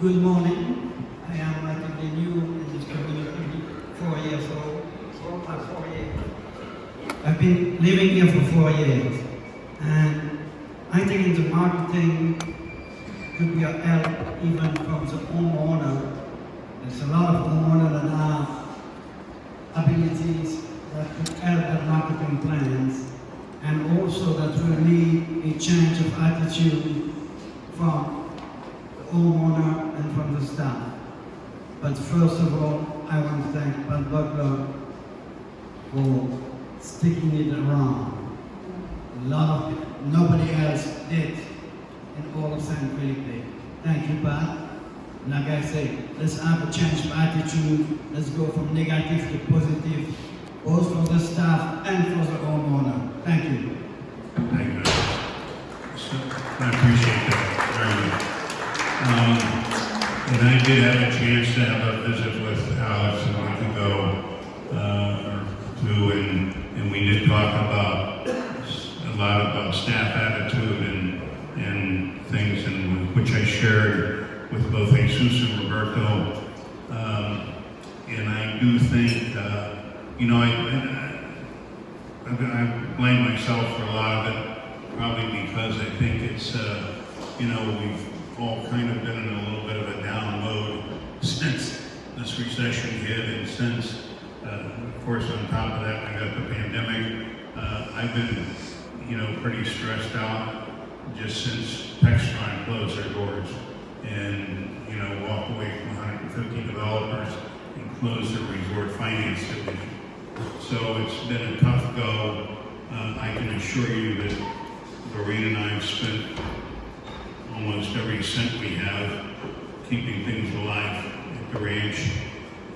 Good morning. I am relatively new in this community, 4 years old. 4 years. I've been living here for 4 years, and I think in the marketing could be a help even from the homeowner. There's a lot of homeowners that have abilities that could help their marketing plans, and also that will need a change of attitude from the homeowner and from the staff. But first of all, I want to thank Pat Butler for sticking it around. Nobody else did in all of St. Philip. Thank you, Pat. Like I say, let's have a change of attitude. Let's go from negative to positive, both for the staff and for the homeowner. Thank you. Thank you. I appreciate that very much. And I did have a chance to have a visit with Alex a week ago or two, and we did talk about a lot about staff attitude and things, and which I shared with both Jesus and Roberto. And I do think, I blame myself for a lot of it, probably because I think it's, we've all kind of been in a little bit of a down mode since this recession hit, and since, of course, on top of that, we got the pandemic. I've been, pretty stressed out just since Textron closed their doors and, walked away from 150 developers and closed their resort finance division. So it's been a tough go. I can assure you that Lorraine and I have spent almost every cent we have keeping things alive at the ranch.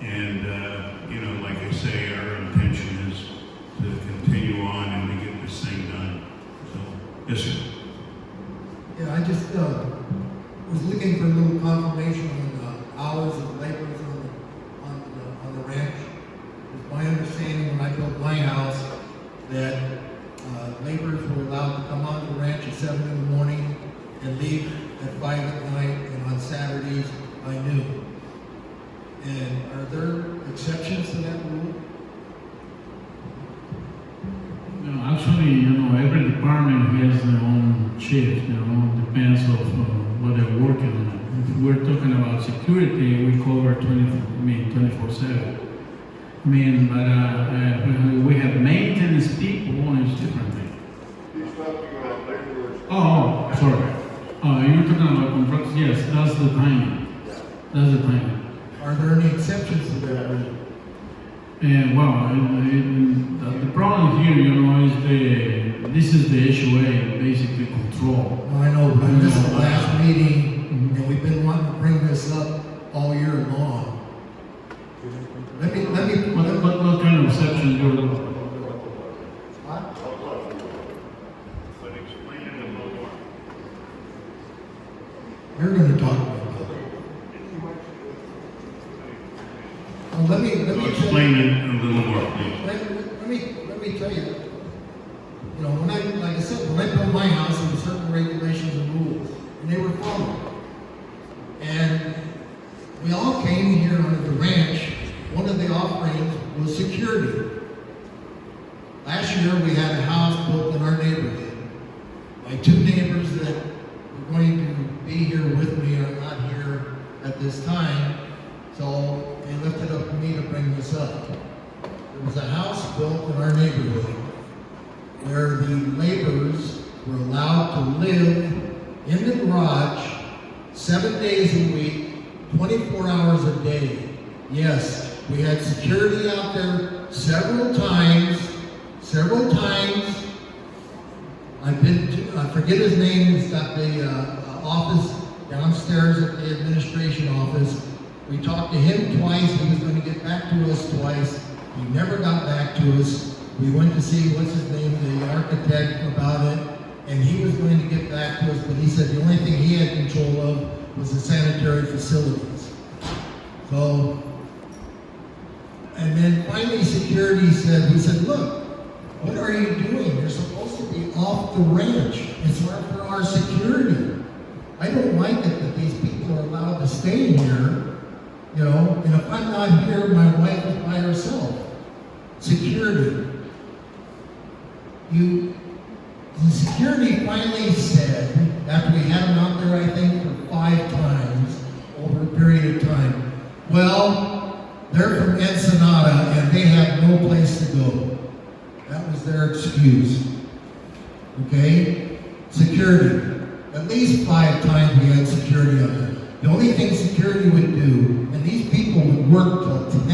And, like I say, our intention is to continue on and to get this thing done. So, yes, sir. Yeah, I just was looking for a little confirmation on the hours of laborers on the ranch. It's my understanding when I built my house that laborers were allowed to come onto the ranch at 7 in the morning and leave at 5 at night, and on Saturdays by noon. And are there exceptions to that rule? No, actually, every department has their own shift, depends of what they're working on. If we're talking about security, we cover 24/7. But when we have maintenance people, it's different. Oh, sorry. You're talking about contracts? Yes, that's the timing. That's the timing. Are there any exceptions to that rule? The problem here, is this is the HOA basically control. Well, I know, but this is the last meeting, and we've been wanting to bring this up all year long. What kind of exception do you look for? But explain it a little more. You're going to talk about that. Well, let me Explain it a little more, please. Let me tell you. Like I said, when I built my house, there were certain regulations and rules, and they were followed. And we all came here on the ranch. One of the offerings was security. Last year, we had a house built in our neighborhood. My two neighbors that were going to be here with me are not here at this time, so they left it up to me to bring this up. There was a house built in our neighborhood where the laborers were allowed to live in the garage 7 days a week, 24 hours a day. Yes, we had security out there several times. I forget his name, he's got the office downstairs at the administration office. We talked to him twice, he was going to get back to us twice. He never got back to us. We went to see, what's his name, the architect about it, and he was going to get back to us, but he said the only thing he had control of was the sanitary facilities. So, and then finally security said, look, what are you doing? You're supposed to be off the ranch. It's for our security. I don't like it that these people are allowed to staying here, you know, and if I'm not here, my wife is by herself. Security. The security finally said, after we had them out there, I think, for 5 times over a period of time, well, they're from Ensenada and they have no place to go. That was their excuse. Okay? Security. At least 5 times we had security on there. The only thing security would do, and these people would work till 10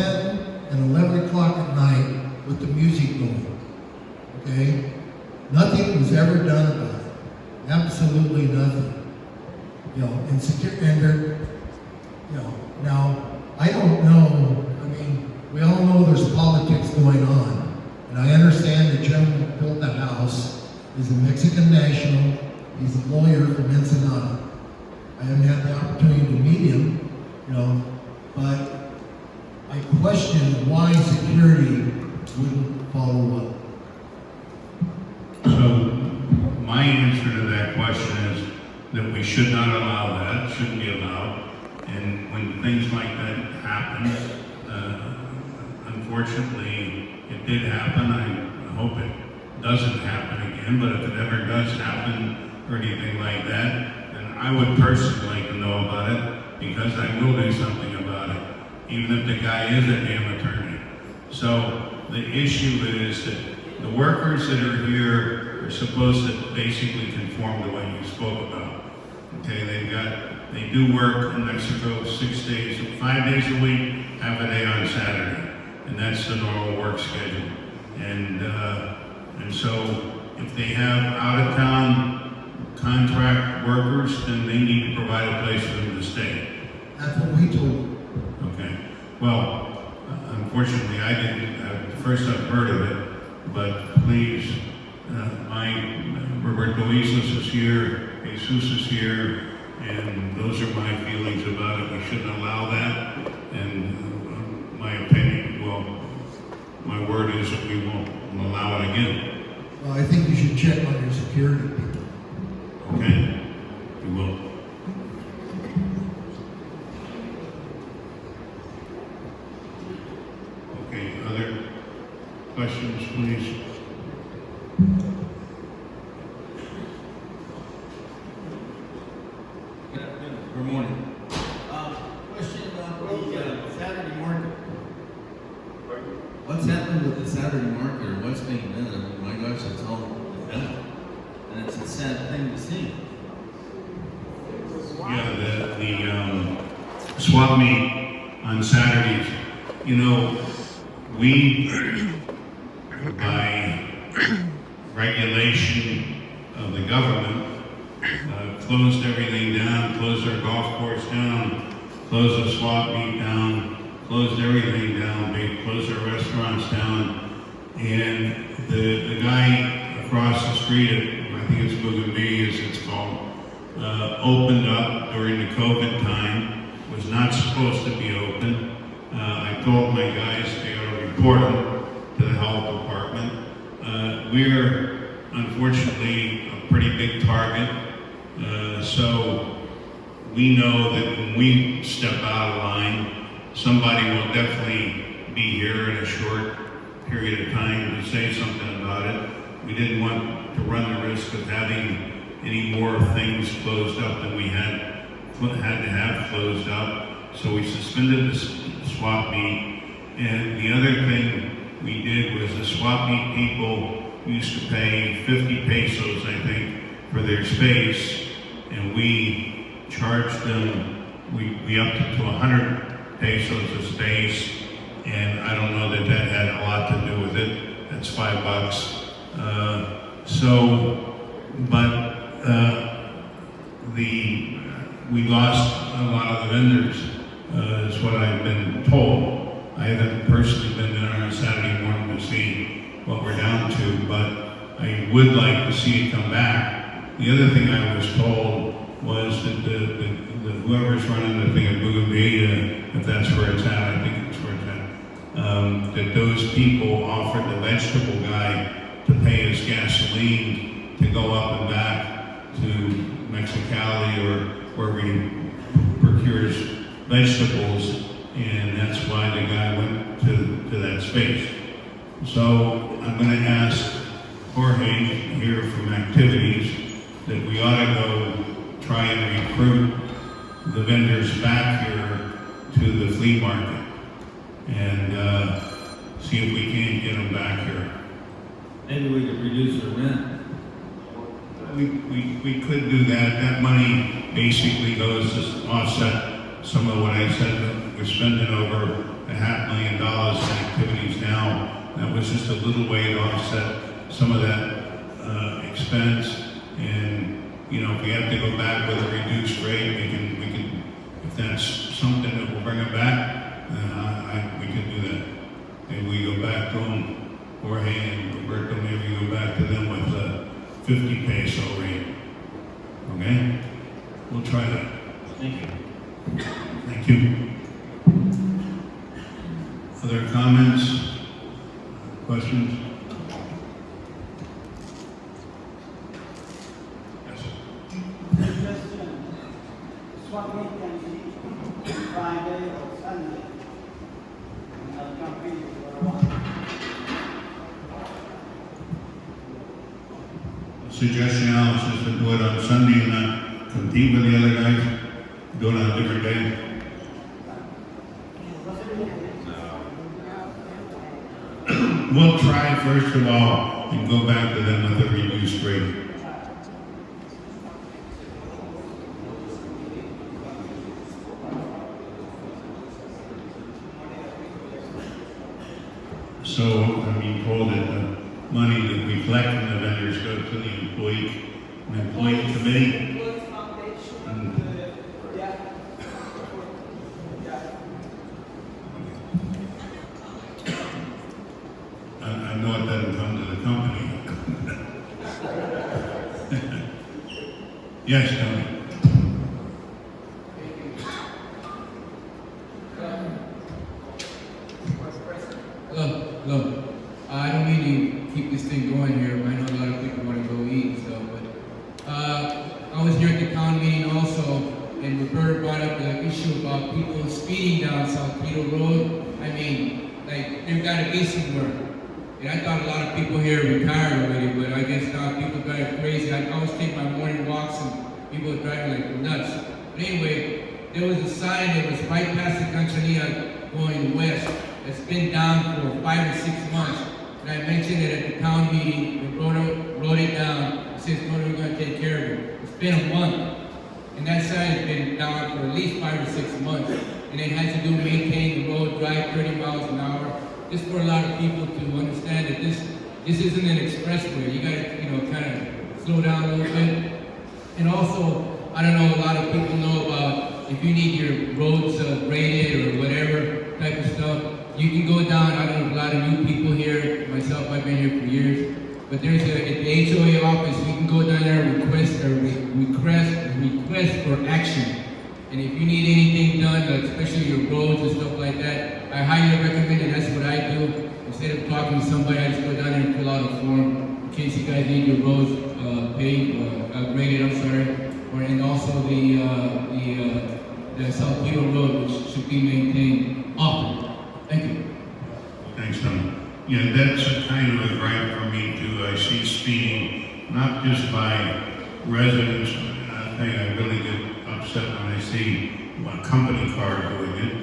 and 11 o'clock at night with the music going. Okay? Nothing was ever done about it. Absolutely nothing. You know, and they're, you know, now, I don't know, I mean, we all know there's politics going on. And I understand the gentleman who built the house is a Mexican national. He's a lawyer from Ensenada. I haven't had the opportunity to meet him, you know, but I question why security wouldn't follow up. So my answer to that question is that we should not allow that, shouldn't be allowed. And when things like that happen, unfortunately, it did happen. I hope it doesn't happen again, but if it ever does happen or anything like that, then I would personally like to know about it because I will do something about it, even if the guy is a damn attorney. So the issue is that the workers that are here are supposed to basically conform to what you spoke about. Okay, they do work in Mexico 6 days, 5 days a week, half a day on Saturday, and that's the normal work schedule. And so if they have out-of-town contract workers, then they need to provide a place for them to stay. That's what we told them. Okay. Well, unfortunately, I didn't. First, I've heard of it, but please, Roberto Islas is here, Jesus is here, and those are my feelings about it. We shouldn't allow that. And my opinion, well, my word is that we won't allow it again. Well, I think you should check on your security people. Okay? We will. Okay, other questions, please? Good morning. Question about the Saturday market. What's happened with the Saturday market, or what's being done? I mean, my gosh, it's all done. And it's a sad thing to see. Yeah, the swap meet on Saturdays, you know, we, by regulation of the government, closed everything down, closed our golf course down, closed the swap meet down, closed everything down, they closed our restaurants down, and the guy across the street at, I think it's Bougainville, as it's called, opened up during the COVID time, was not supposed to be open. I told my guys they ought to report them to the health department. We're unfortunately a pretty big target, so we know that when we step out of line, somebody will definitely be here in a short period of time to say something about it. We didn't want to run the risk of having any more things closed up than we had to have closed up. So we suspended the swap meet. And the other thing we did was the swap meet people used to pay 50 pesos, I think, for their space. And we charged them, we upped it to 100 pesos a space. And I don't know that that had a lot to do with it. That's $5. We lost a lot of the vendors, is what I've been told. I haven't personally been there on Saturday morning to see what we're down to, but I would like to see it come back. The other thing I was told was that whoever's running the thing at Bougainville, if that's where it's at, I think it's where it's at, that those people offered the vegetable guy to pay his gasoline to go up and back to Mexicali or wherever he procures Kruger's Vegetables, and that's why the guy went to that space. So I'm going to ask Jorge here from Activities that we ought to go try and recruit the vendors back here to the flea market and see if we can get them back here. Maybe we could reduce the rent. We could do that. That money basically goes to offset some of what I said, that we're spending over $500,000 in activities now. That was just a little way to offset some of that expense. And, you know, if we have to go back with a reduced rate, we can, if that's something that will bring it back, we can do that. Maybe we go back to them, Jorge and Roberto, maybe go back to them with a 50 peso rate. Okay? We'll try that. Thank you. Thank you. Other comments? Questions? Yes. Question. What weekend, Friday or Sunday? And I'll come in for a while. Suggestion, Alice, is to do it on Sunday and not compete with the other guys, do it on a different day. We'll try first of all and go back to them with a reduced rate. So I'm being told that the money that we collect from the vendors go to the employee committee. I know it doesn't come to the company. Yes, Tony. Look, I don't mean to keep this thing going here. I know a lot of people want to go eat and stuff, but I was here at the county meeting also, and Roberta brought up the issue about people speeding down Salcedo Road. I mean, like, they've got to be somewhere. And I thought a lot of people here retired already, but I guess now people drive crazy. I always take my morning walks and people are driving like nuts. But anyway, there was a sign that was right past the Cancharia going west. It's been down for 5 or 6 months. And I mentioned it at the town meeting, and wrote it down. It says, we're going to take care of it. It's been a month. And that sign has been down for at least 5 or 6 months. And it has to do with maintaining the road, drive 30 miles an hour. Just for a lot of people to understand that this isn't an expressway. You gotta, kind of slow down a little bit. And also, I don't know, a lot of people know about if you need your roads graded or whatever type of stuff, you can go down. I don't know, a lot of new people here. Myself, I've been here for years. But there's at the HOA office, you can go down there and request for action. And if you need anything done, especially your roads and stuff like that, I highly recommend it. That's what I do. Instead of talking to somebody, I just go down there and fill out a form in case you guys need your roads graded. And also the Salcedo Road, which should be maintained often. Thank you. Thanks, Tony. Yeah, that's a kind of a gripe for me too. I see speeding, not just by residents, but I think I really get upset when I see a company car doing it,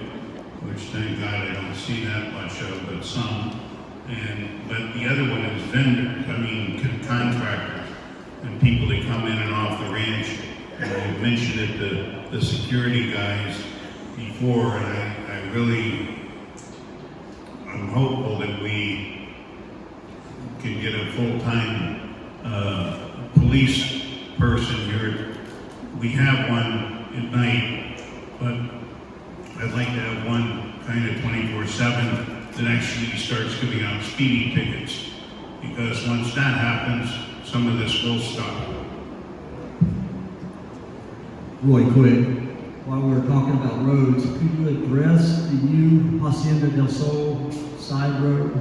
which thank God I don't see that much of, but some. But the other one is vendors, I mean contractors, and people that come in and off the ranch. And I mentioned it to the security guys before, and I'm hopeful that we can get a full-time police person here. We have one at night, but I'd like to have one kind of 24/7 that actually starts giving out speeding tickets. Because once that happens, some of this will stop. Roy, quick, while we're talking about roads, could you address the new Hacienda del Sol side road?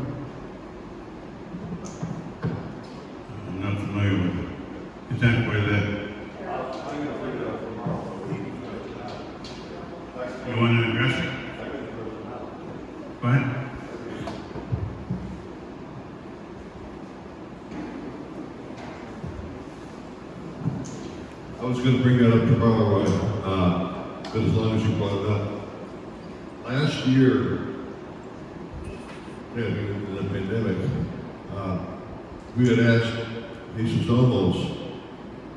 I'm not familiar with it. Is that where that? You want to address it? Go ahead. I was going to bring that up tomorrow, Ryan, but as long as you brought it up. Last year, in the pandemic, we had asked Jesus Almos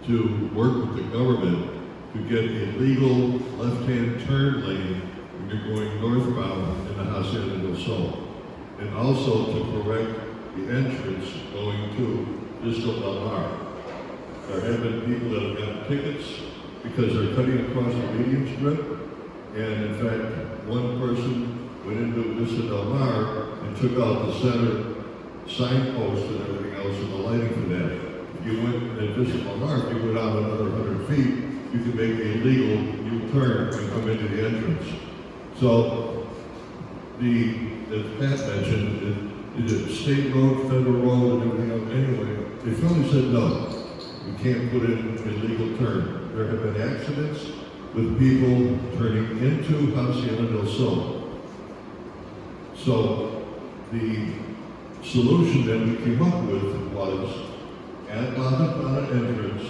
to work with the government to get a legal left-hand turn lane when you're going northbound in the Hacienda del Sol, and also to correct the entrance going to Disco Del Mar. There have been people that have gotten tickets because they're cutting across the median strip, and in fact, one person went into Vista Del Mar and took out the center signpost and everything else and the lighting for that. If you went at Vista Del Mar, if you went out another 100 feet, you could make a legal U-turn and come into the entrance. So, as Pat mentioned, is it state road, federal road, and everything else anyway? They finally said no. We can't put in a legal turn. There have been accidents with people turning into Hacienda del Sol. So the solution that we came up with was at La Ventana entrance,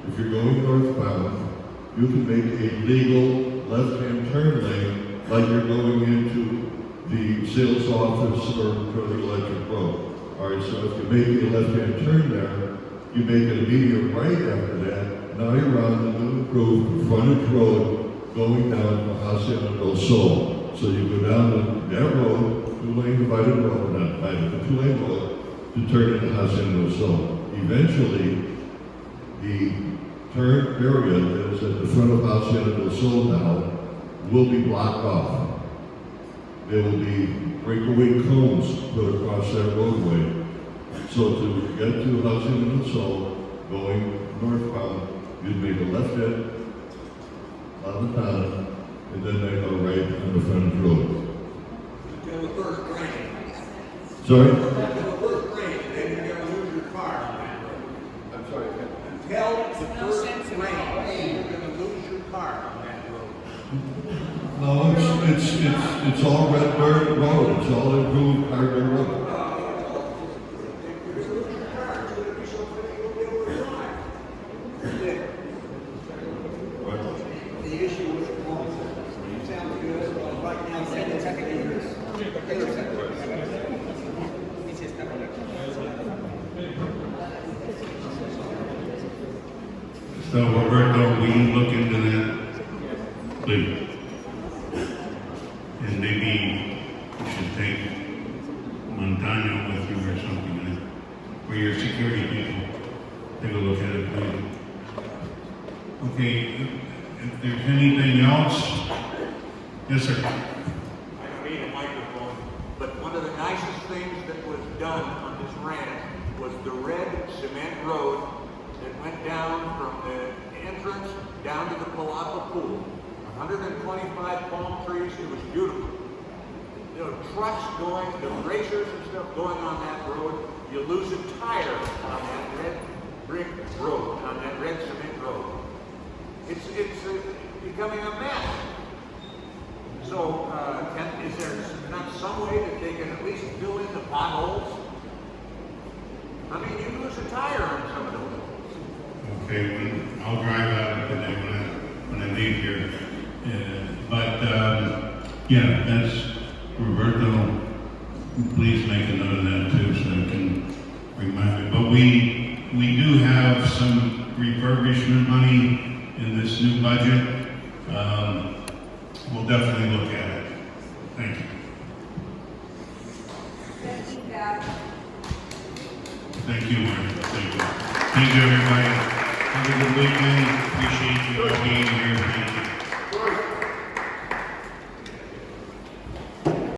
if you're going northbound, you can make a legal left-hand turn lane like you're going into the sales office or Curly Electric Road. All right, so if you make a left-hand turn there, you make an immediate right after that. Now you're on the new improved frontage road going down to Hacienda del Sol. So you go down to that road, two-lane divided road, not divided, but two-lane road, to turn into Hacienda del Sol. Eventually, the turn area that is at the front of Hacienda del Sol now will be blocked off. There will be breakaway cones put across that roadway. So to get to Hacienda del Sol, going northbound, you'd make a left at La Ventana, and then they go right on the frontage road. Until the first rain. Sorry? Until the first rain, then you're gonna lose your car on that road. I'm sorry. Until the first rain, you're gonna lose your car on that road. No, it's all red dirt road. It's all improved hard dirt road. The issue with the you sound good, but right now, it's So Roberto, will you look into that, please? And maybe you should take Montano with you or something, or your security people. Take a look at it, please. Okay, if there's anything else, yes, sir. I don't need a microphone, but one of the nicest things that was done on this ranch was the red cement road that went down from the entrance down to the Palapa Pool. 125 palm trees, it was beautiful. There were trucks going, the racers and stuff going on that road. You lose a tire on that red brick road, on that red cement road. It's becoming a mess. So, is there not some way that they can at least fill in the potholes? I mean, you lose a tire on some of those. Okay, I'll drive out today when I leave here. Yeah, that's Roberto. Please make a note of that too, so I can remind me. But we do have some refurbishment money in this new budget. We'll definitely look at it. Thank you. Thank you, Mark. Thank you. Thank you, everybody. Have a good weekend. Appreciate you all being here. Thank you.